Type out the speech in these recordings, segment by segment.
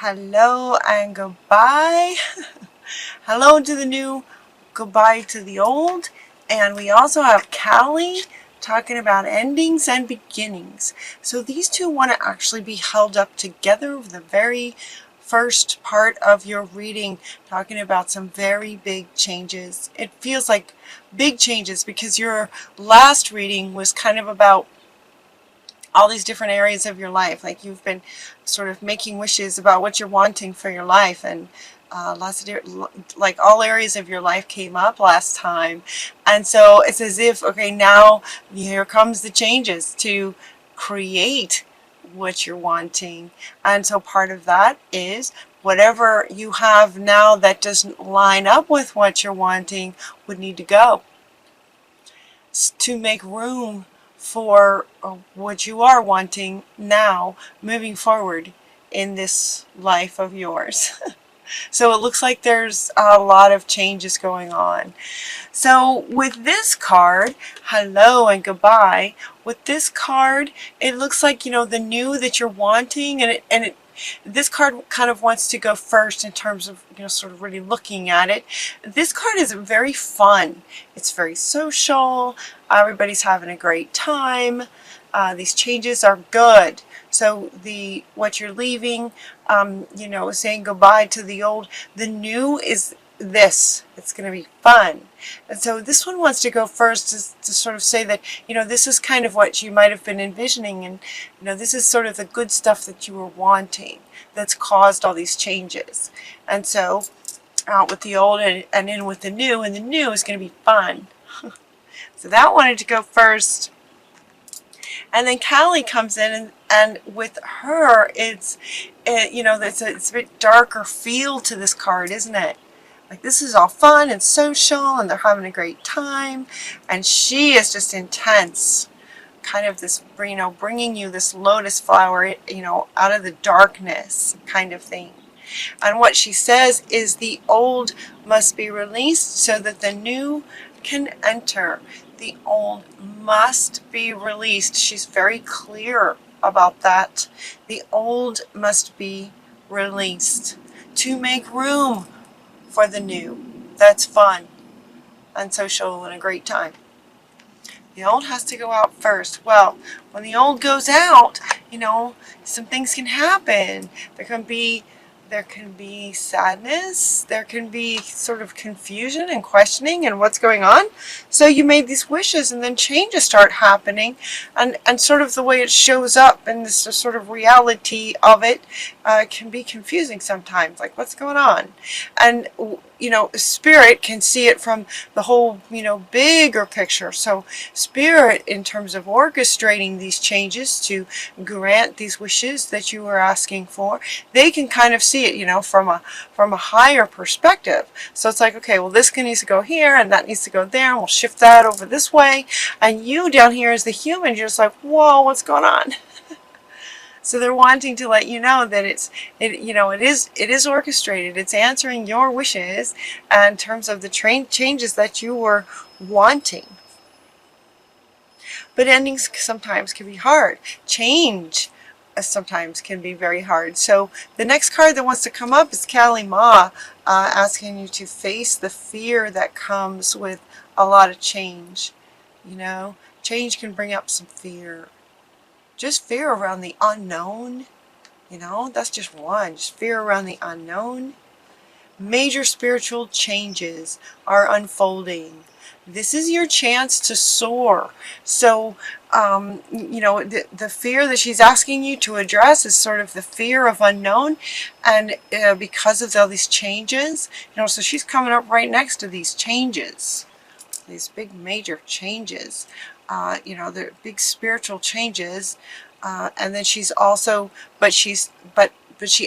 Hello and goodbye. Hello to the new, goodbye to the old. And we also have Callie talking about endings and beginnings. So these two want to actually be held up together with the very first part of your reading, talking about some very big changes. It feels like big changes because your last reading was kind of about all these different areas of your life. Like you've been sort of making wishes about what you're wanting for your life, and lots of like all areas of your life came up last time. And so it's as if, okay, now here comes the changes to create what you're wanting. And so part of that is whatever you have now that doesn't line up with what you're wanting would need to go to make room for what you are wanting now moving forward in this life of yours. So it looks like there's a lot of changes going on. So with this card, hello and goodbye, with this card, it looks like, the new that you're wanting, and this card kind of wants to go first in terms of, sort of really looking at it. This card is very fun. It's very social. Everybody's having a great time. These changes are good. So what you're leaving, saying goodbye to the old, the new is this. It's going to be fun. And so this one wants to go first to sort of say that, this is kind of what you might have been envisioning, and, this is sort of the good stuff that you were wanting that's caused all these changes. And so out with the old and in with the new, and the new is going to be fun. So that wanted to go first. And then Callie comes in, and with her, it's a bit darker feel to this card, isn't it? Like this is all fun and social, and they're having a great time, and she is just intense, kind of this, bringing you this lotus flower, out of the darkness kind of thing. And what she says is the old must be released so that the new can enter. The old must be released. She's very clear about that. The old must be released to make room for the new. That's fun and social and a great time. The old has to go out first. Well, when the old goes out, some things can happen. There can be sadness, there can be sort of confusion and questioning and what's going on. So you made these wishes, and then changes start happening, and sort of the way it shows up and this sort of reality of it can be confusing sometimes, like what's going on. And spirit can see it from the whole bigger picture. So spirit, in terms of orchestrating these changes to grant these wishes that you were asking for, they can kind of see it from a higher perspective. So it's like, okay, well, this needs to go here and that needs to go there, and we'll shift that over this way. And you down here as the human, you're just like, whoa, what's going on? So they're wanting to let you know that it is orchestrated. It's answering your wishes in terms of the changes that you were wanting. But endings sometimes can be hard. Change sometimes can be very hard. So the next card that wants to come up is Kali Ma, asking you to face the fear that comes with a lot of change. Change can bring up some fear. Just fear around the unknown. That's just one. Just fear around the unknown. Major spiritual changes are unfolding. This is your chance to soar. So, the fear that she's asking you to address is sort of the fear of unknown. And because of all these changes, so she's coming up right next to these changes. These big major changes. The big spiritual changes, and then she's also, but she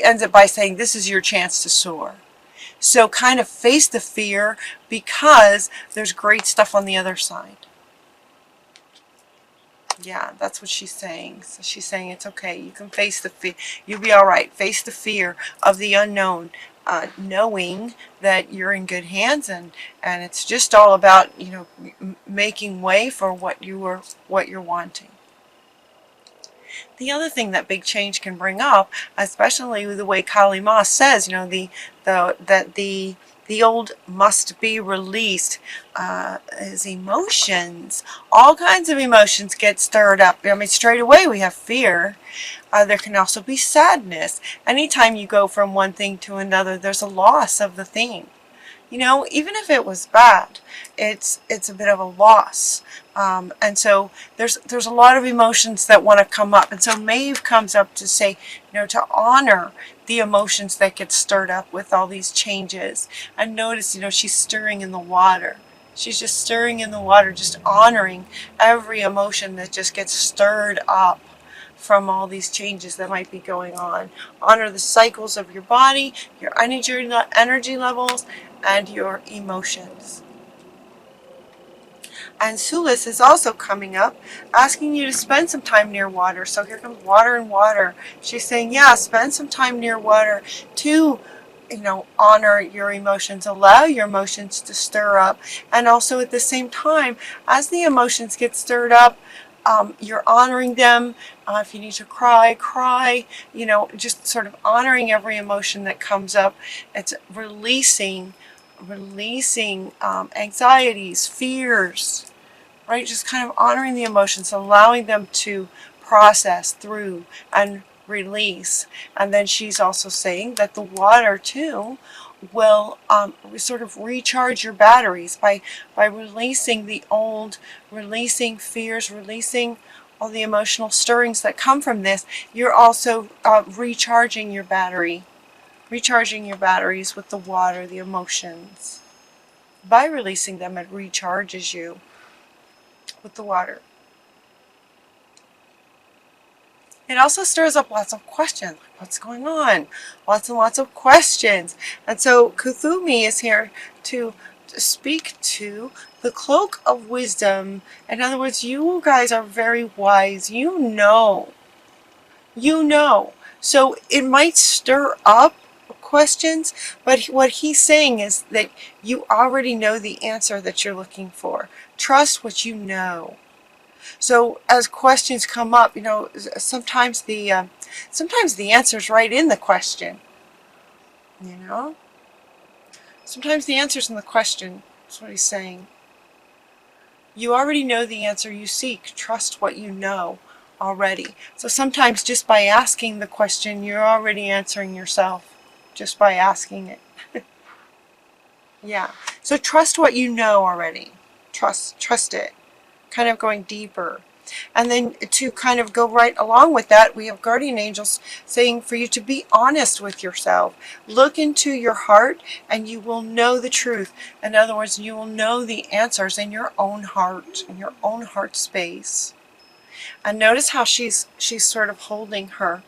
ends it by saying, this is your chance to soar. So kind of face the fear, because there's great stuff on the other side. Yeah, that's what she's saying. So she's saying it's okay. You can face the fear. You'll be all right. Face the fear of the unknown, knowing that you're in good hands, and it's just all about making way for what you're wanting. The other thing that big change can bring up, especially the way Kali Ma says, the old must be released, is emotions. All kinds of emotions get stirred up. I mean, straight away we have fear. There can also be sadness. Anytime you go from one thing to another, there's a loss of the thing. Even if it was bad, it's a bit of a loss. And so there's a lot of emotions that want to come up. And so Maeve comes up to say, to honor the emotions that get stirred up with all these changes. And notice, she's stirring in the water. She's just stirring in the water, just honoring every emotion that just gets stirred up from all these changes that might be going on. Honor the cycles of your body, your energy levels, and your emotions. And Sulis is also coming up, asking you to spend some time near water. So here comes water and water. She's saying, yeah, spend some time near water to, honor your emotions, allow your emotions to stir up. And also at the same time, as the emotions get stirred up, you're honoring them. If you need to cry, cry. Just sort of honoring every emotion that comes up. It's releasing anxieties, fears, right? Just kind of honoring the emotions, allowing them to process through and release. And then she's also saying that the water too will sort of recharge your batteries by releasing the old, releasing fears, releasing all the emotional stirrings that come from this. You're also recharging your batteries with the water, the emotions. By releasing them, it recharges you with the water. It also stirs up lots of questions. What's going on? Lots and lots of questions. And so Kuthumi is here to speak to the cloak of wisdom. In other words, you guys are very wise. You know. So it might stir up questions, but what he's saying is that you already know the answer that you're looking for. Trust what you know. So as questions come up, sometimes the answer's right in the question. Sometimes the answer's in the question. That's what he's saying. You already know the answer you seek. Trust what you know already. So sometimes just by asking the question, you're already answering yourself just by asking it. Yeah. So trust what you know already. Trust it. Kind of going deeper. And then to kind of go right along with that, we have guardian angels saying for you to be honest with yourself. Look into your heart and you will know the truth. In other words, you will know the answers in your own heart, in your own heart space. And notice how she's sort of holding her.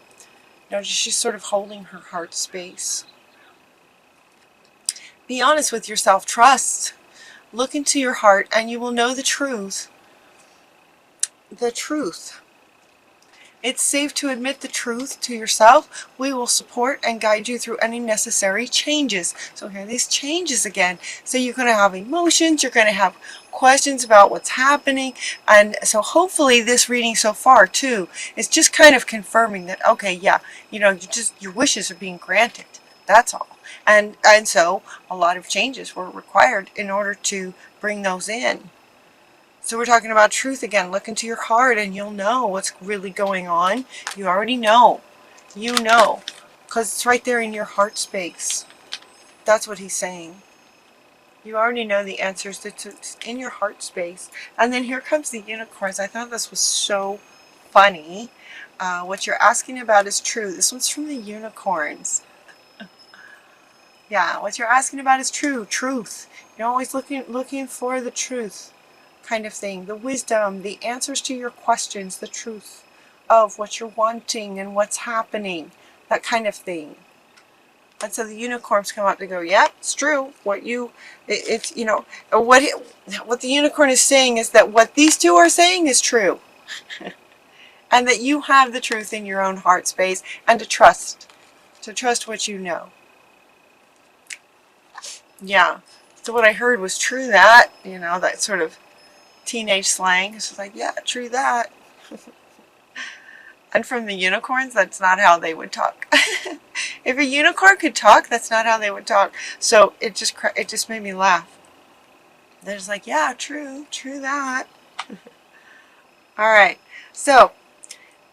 She's sort of holding her heart space. Be honest with yourself. Trust. Look into your heart and you will know the truth. The truth. It's safe to admit the truth to yourself. We will support and guide you through any necessary changes. So here are these changes again. So you're going to have emotions, you're going to have questions about what's happening. And so hopefully this reading so far too is just kind of confirming that, okay, yeah, your wishes are being granted. That's all. And so a lot of changes were required in order to bring those in. So we're talking about truth again. Look into your heart and you'll know what's really going on. You already know. You know. Because it's right there in your heart space. That's what he's saying. You already know the answers. It's in your heart space. And then here comes the unicorns. I thought this was so funny. What you're asking about is true. This one's from the unicorns. Yeah, what you're asking about is true. Truth. You're always looking for the truth. Kind of thing, the wisdom, the answers to your questions, the truth of what you're wanting and what's happening, that kind of thing. And so the unicorns come up to go, yep, it's true. What the unicorn is saying is that what these two are saying is true. And that you have the truth in your own heart space and to trust what you know. Yeah. So what I heard was true that, that sort of teenage slang. It's like, yeah, true that. And from the unicorns, that's not how they would talk. If a unicorn could talk, that's not how they would talk. So it just made me laugh. They're just like, yeah, true that. All right, so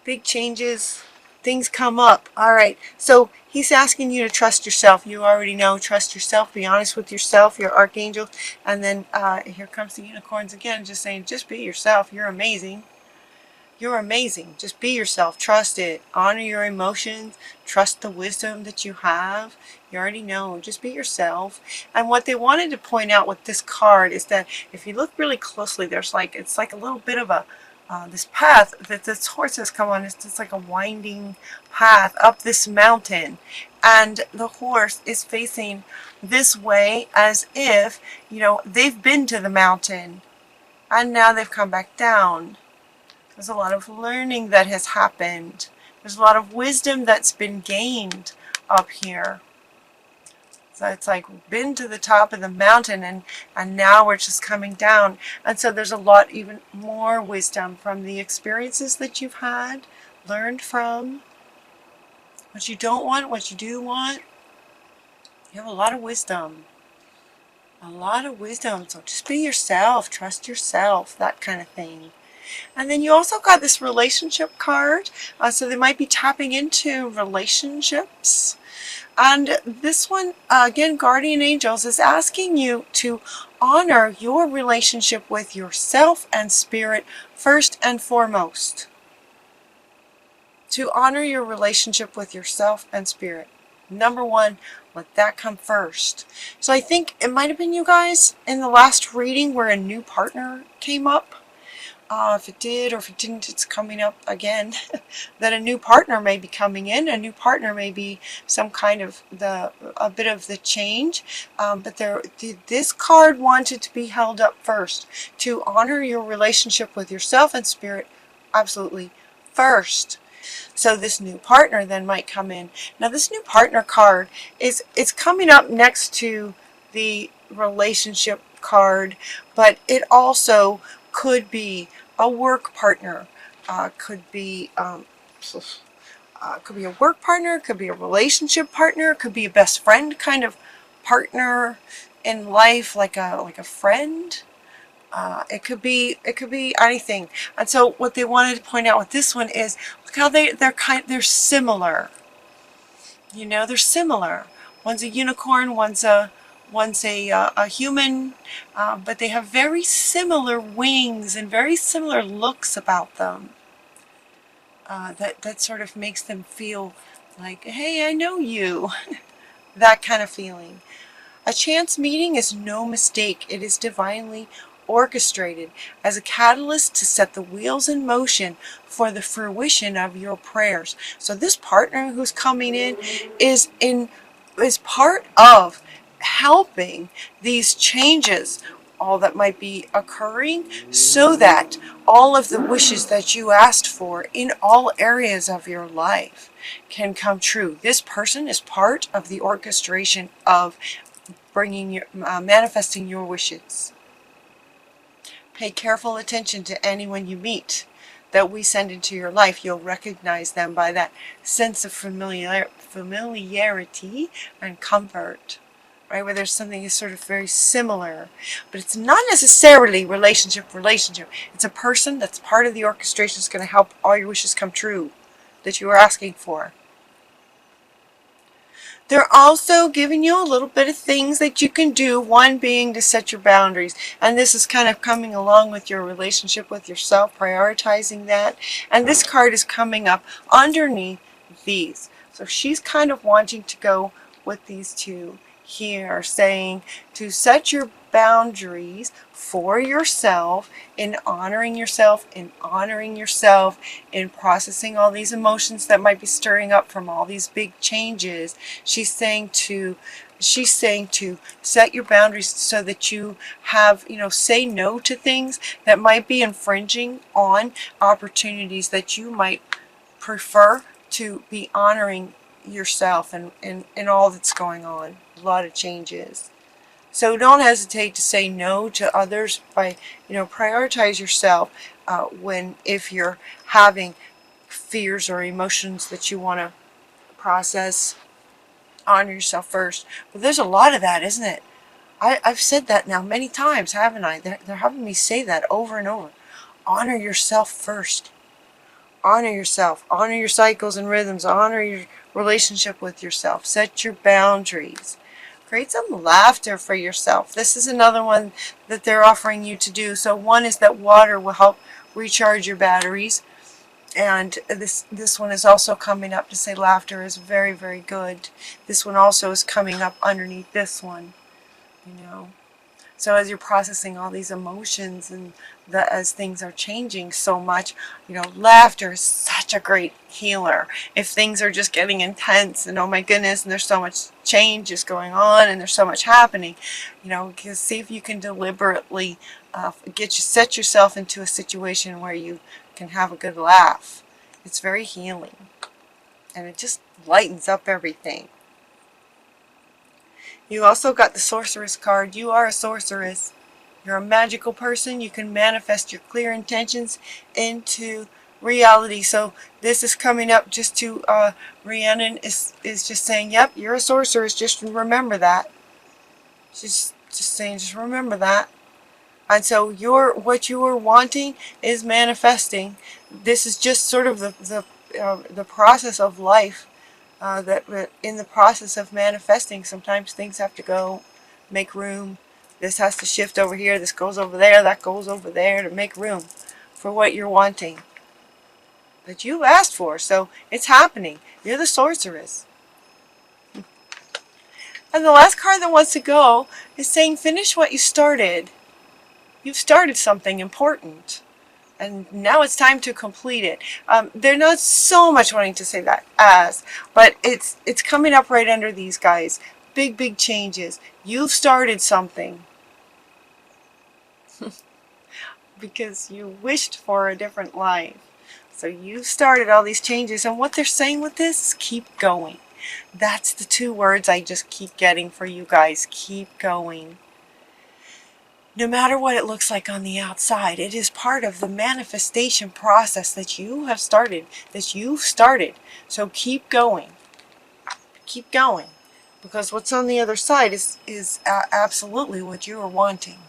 big changes, things come up. All right, so he's asking you to trust yourself. You already know, trust yourself, be honest with yourself, your archangel. And then here comes the unicorns again, just saying, just be yourself. You're amazing. You're amazing. Just be yourself. Trust it. Honor your emotions. Trust the wisdom that you have. You already know. Just be yourself. And what they wanted to point out with this card is that if you look really closely, it's like a little bit of a this path that this horse has come on. It's just like a winding path up this mountain, and the horse is facing this way as if, you know, they've been to the mountain and now they've come back down. There's a lot of learning that has happened. There's a lot of wisdom that's been gained up here. So it's like we've been to the top of the mountain and now we're just coming down. And so there's a lot, even more wisdom from the experiences that you've had, learned from, what you don't want, what you do want. You have a lot of wisdom. A lot of wisdom. So just be yourself, trust yourself, that kind of thing. And then you also got this relationship card, so they might be tapping into relationships. And this one, again, Guardian Angels is asking you to honor your relationship with yourself and spirit first and foremost. To honor your relationship with yourself and spirit. Number one, let that come first. So I think it might have been you guys in the last reading where a new partner came up. If it did or if it didn't, it's coming up again. That a new partner may be coming in. A new partner may be some kind of a bit of the change. But this card wanted to be held up first. To honor your relationship with yourself and spirit absolutely first. So this new partner then might come in. Now this new partner card it's coming up next to the relationship card, but it also could be a work partner, could be a work partner, could be a relationship partner, could be a best friend kind of partner in life, like a friend. It could be anything. And so what they wanted to point out with this one is look how they're similar. You know, they're similar. One's a unicorn, one's a human, but they have very similar wings and very similar looks about them. That sort of makes them feel like, hey, I know you. That kind of feeling. A chance meeting is no mistake. It is divinely orchestrated as a catalyst to set the wheels in motion for the fruition of your prayers. So this partner who's coming in is part of helping these changes, all that might be occurring, so that all of the wishes that you asked for in all areas of your life can come true. This person is part of the orchestration of manifesting your wishes. Pay careful attention to anyone you meet that we send into your life. You'll recognize them by that sense of familiarity and comfort, right? Where there's something is sort of very similar, but it's not necessarily relationship. It's a person that's part of the orchestration that's going to help all your wishes come true that you are asking for. They're also giving you a little bit of things that you can do, one being to set your boundaries. And this is kind of coming along with your relationship with yourself, prioritizing that. And this card is coming up underneath these. So she's kind of wanting to go with these two here, saying to set your boundaries for yourself, in honoring yourself, in processing all these emotions that might be stirring up from all these big changes. She's saying to set your boundaries so that you have, say no to things that might be infringing on opportunities that you might prefer to be honoring yourself and all that's going on. A lot of changes. So don't hesitate to say no to others by, prioritize yourself if you're having fears or emotions that you want to process. Honor yourself first. But there's a lot of that, isn't it? I've said that now many times, haven't I? They're having me say that over and over. Honor yourself first. Honor yourself. Honor your cycles and rhythms. Honor your relationship with yourself. Set your boundaries. Create some laughter for yourself. This is another one that they're offering you to do. So one is that water will help recharge your batteries. And this one is also coming up to say laughter is very, very good. This one also is coming up underneath this one, you know. So as you're processing all these emotions and as things are changing so much, you know, laughter is such a great healer. If things are just getting intense and oh my goodness, and there's so much change is going on and there's so much happening, you know, see if you can deliberately set yourself into a situation where you can have a good laugh. It's very healing and it just lightens up everything. You also got the Sorceress card. You are a sorceress. You're a magical person. You can manifest your clear intentions into reality. So this is coming up just to Rhiannon is just saying, yep, you're a sorceress. Just remember that. She's just saying, just remember that. And so what you are wanting is manifesting. This is just sort of the process of life. That in the process of manifesting, sometimes things have to go, make room. This has to shift over here. This goes over there. That goes over there to make room for what you're wanting. That you've asked for. So it's happening. You're the sorceress. And the last card that wants to go is saying, finish what you started. You've started something important. And now it's time to complete it. They're not so much wanting to say that but it's coming up right under these guys. Big, big changes. You've started something. Because you wished for a different life. So you've started all these changes. And what they're saying with this is keep going. That's the two words I just keep getting for you guys. Keep going. No matter what it looks like on the outside, it is part of the manifestation process that you have started, that you've started. So keep going. Keep going. Because what's on the other side is absolutely what you are wanting.